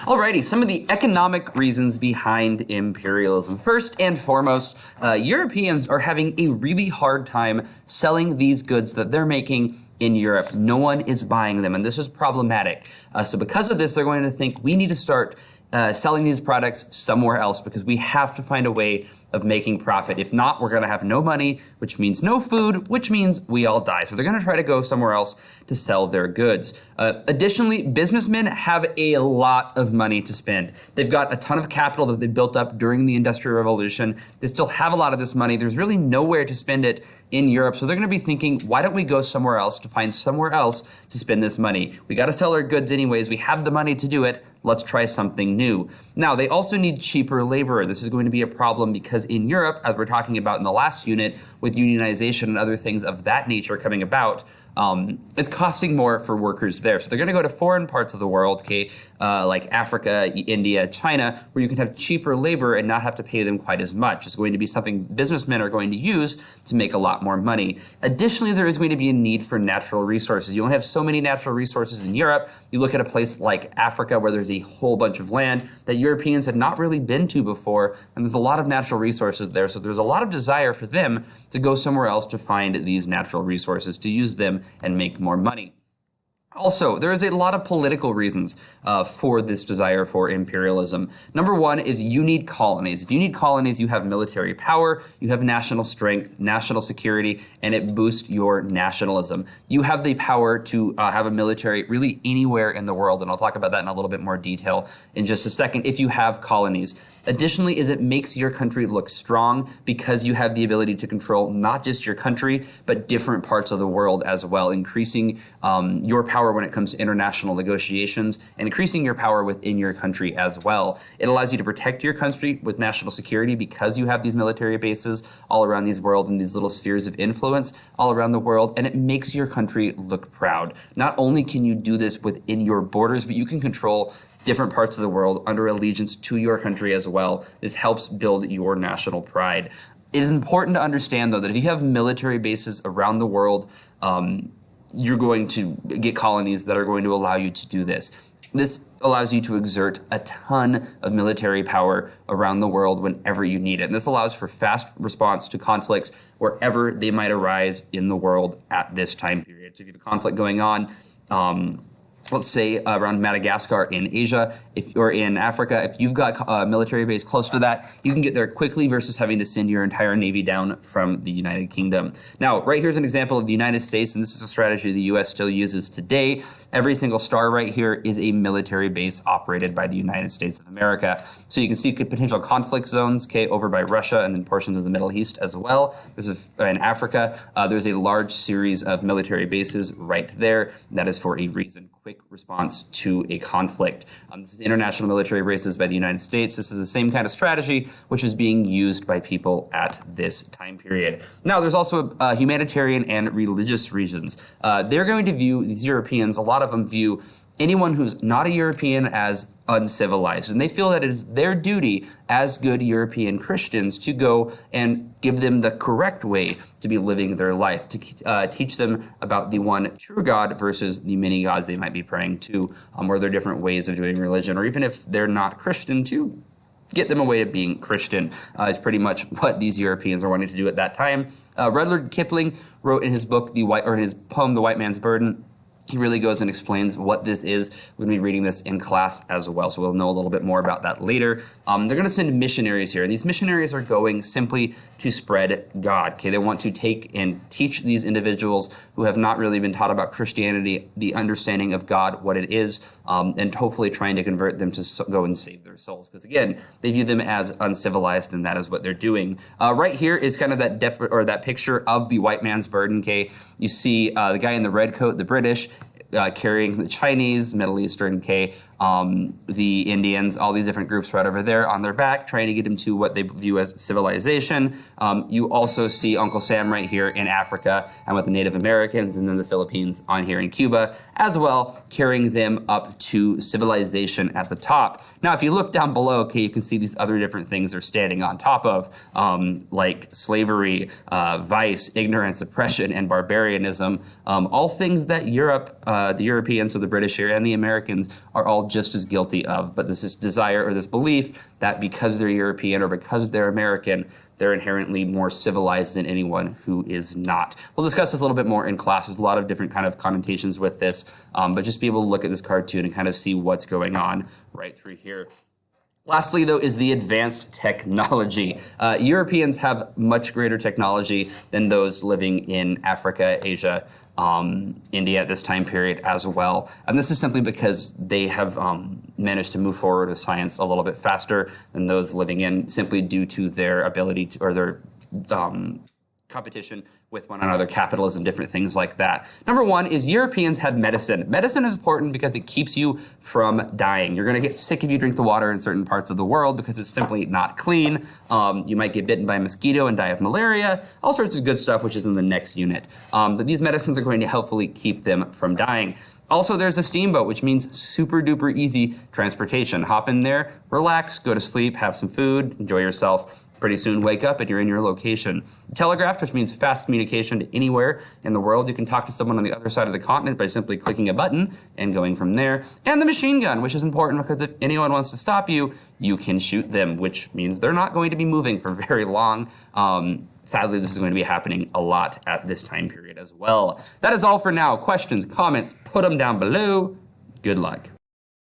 Alrighty, some of the economic reasons behind imperialism. First and foremost, Europeans are having a really hard time selling these goods that they're making in Europe. No one is buying them, and this is problematic. So because of this, they're going to think we need to start selling these products somewhere else because we have to find a way of making profit. If not, we're going to have no money, which means no food, which means we all die. So they're going to try to go somewhere else to sell their goods. Additionally, businessmen have a lot of money to spend. They've got a ton of capital that they built up during the Industrial Revolution. They still have a lot of this money. There's really nowhere to spend it in Europe. So they're going to be thinking, why don't we go somewhere else to find somewhere else to spend this money? We got to sell our goods anyways. We have the money to do it. Let's try something new. Now, they also need cheaper labor. This is going to be a problem because in Europe, as we're talking about in the last unit, with unionization and other things of that nature coming about, it's costing more for workers there. So they're going to go to foreign parts of the world, okay, like Africa, India, China, where you can have cheaper labor and not have to pay them quite as much. It's going to be something businessmen are going to use to make a lot more money. Additionally, there is going to be a need for natural resources. You don't have so many natural resources in Europe. You look at a place like Africa where there's a whole bunch of land that Europeans had not really been to before, and there's a lot of natural resources there. So there's a lot of desire for them to go somewhere else to find these natural resources, to use them and make more money. Also, there is a lot of political reasons for this desire for imperialism. Number one is you need colonies. If you need colonies, you have military power, you have national strength, national security, and it boosts your nationalism. You have the power to have a military really anywhere in the world, and I'll talk about that in a little bit more detail in just a second, if you have colonies. Additionally, is it makes your country look strong because you have the ability to control not just your country, but different parts of the world as well, increasing your power when it comes to international negotiations and increasing your power within your country as well. It allows you to protect your country with national security because you have these military bases all around these world and these little spheres of influence all around the world, and it makes your country look proud. Not only can you do this within your borders, but you can control different parts of the world under allegiance to your country as well. This helps build your national pride. It is important to understand, though, that if you have military bases around the world, you're going to get colonies that are going to allow you to do this. This allows you to exert a ton of military power around the world whenever you need it. And this allows for fast response to conflicts wherever they might arise in the world at this time period. So if you have a conflict going on, let's say around Madagascar in Asia, or in Africa, if you've got a military base close to that, you can get there quickly versus having to send your entire navy down from the United Kingdom. Now, right here's an example of the United States, and this is a strategy the U.S. still uses today. Every single star right here is a military base operated by the United States of America. So you can see potential conflict zones, okay, over by Russia and then portions of the Middle East as well. In Africa, there's a large series of military bases right there. That is for a reason. Quick response to a conflict. This is international military bases by the United States. This is the same kind of strategy which is being used by people at this time period. Now, there's also humanitarian and religious reasons. They're going to view, these Europeans, a lot of them view anyone who's not a European as uncivilized. And they feel that it is their duty as good European Christians to go and give them the correct way to be living their life, to teach them about the one true God versus the many gods they might be praying to, or their different ways of doing religion, or even if they're not Christian, to get them a way of being Christian is pretty much what these Europeans are wanting to do at that time. Rudyard Kipling wrote in his book, his poem, The White Man's Burden. He really goes and explains what this is. We're going to be reading this in class as well, so we'll know a little bit more about that later. They're going to send missionaries here, and these missionaries are going simply to spread God. Okay, they want to take and teach these individuals who have not really been taught about Christianity, the understanding of God, what it is, and hopefully trying to convert them to go and save their souls. Because again, they view them as uncivilized, and that is what they're doing. Right here is kind of that picture of the white man's burden. Okay, you see the guy in the red coat, the British, carrying the Chinese, Middle Eastern, the Indians, all these different groups right over there on their back, trying to get them to what they view as civilization. You also see Uncle Sam right here in Africa and with the Native Americans, and then the Philippines on here in Cuba as well, carrying them up to civilization at the top. Now, if you look down below, you can see these other different things they're standing on top of, like slavery, vice, ignorance, oppression, and barbarianism, all things that Europe, the Europeans, so the British here, and the Americans are all all just as guilty of. But this desire or this belief that because they're European or because they're American, they're inherently more civilized than anyone who is not. We'll discuss this a little bit more in class. There's a lot of different kind of connotations with this, but just be able to look at this cartoon and kind of see what's going on right through here. Lastly, though, is the advanced technology. Europeans have much greater technology than those living in Africa, Asia, India at this time period as well. And this is simply because they have managed to move forward with science a little bit faster than those living in, simply due to their ability to, or their competition with one another, capitalism, different things like that. Number one is Europeans had medicine. Medicine is important because it keeps you from dying. You're going to get sick if you drink the water in certain parts of the world because it's simply not clean. You might get bitten by a mosquito and die of malaria, all sorts of good stuff, which is in the next unit. But these medicines are going to helpfully keep them from dying. Also, there's a steamboat, which means super duper easy transportation. Hop in there, relax, go to sleep, have some food, enjoy yourself. Pretty soon wake up and you're in your location. Telegraph, which means fast communication to anywhere in the world. You can talk to someone on the other side of the continent by simply clicking a button and going from there. And the machine gun, which is important because if anyone wants to stop you, you can shoot them, which means they're not going to be moving for very long. Sadly, this is going to be happening a lot at this time period as well. That is all for now. Questions, comments, put them down below. Good luck.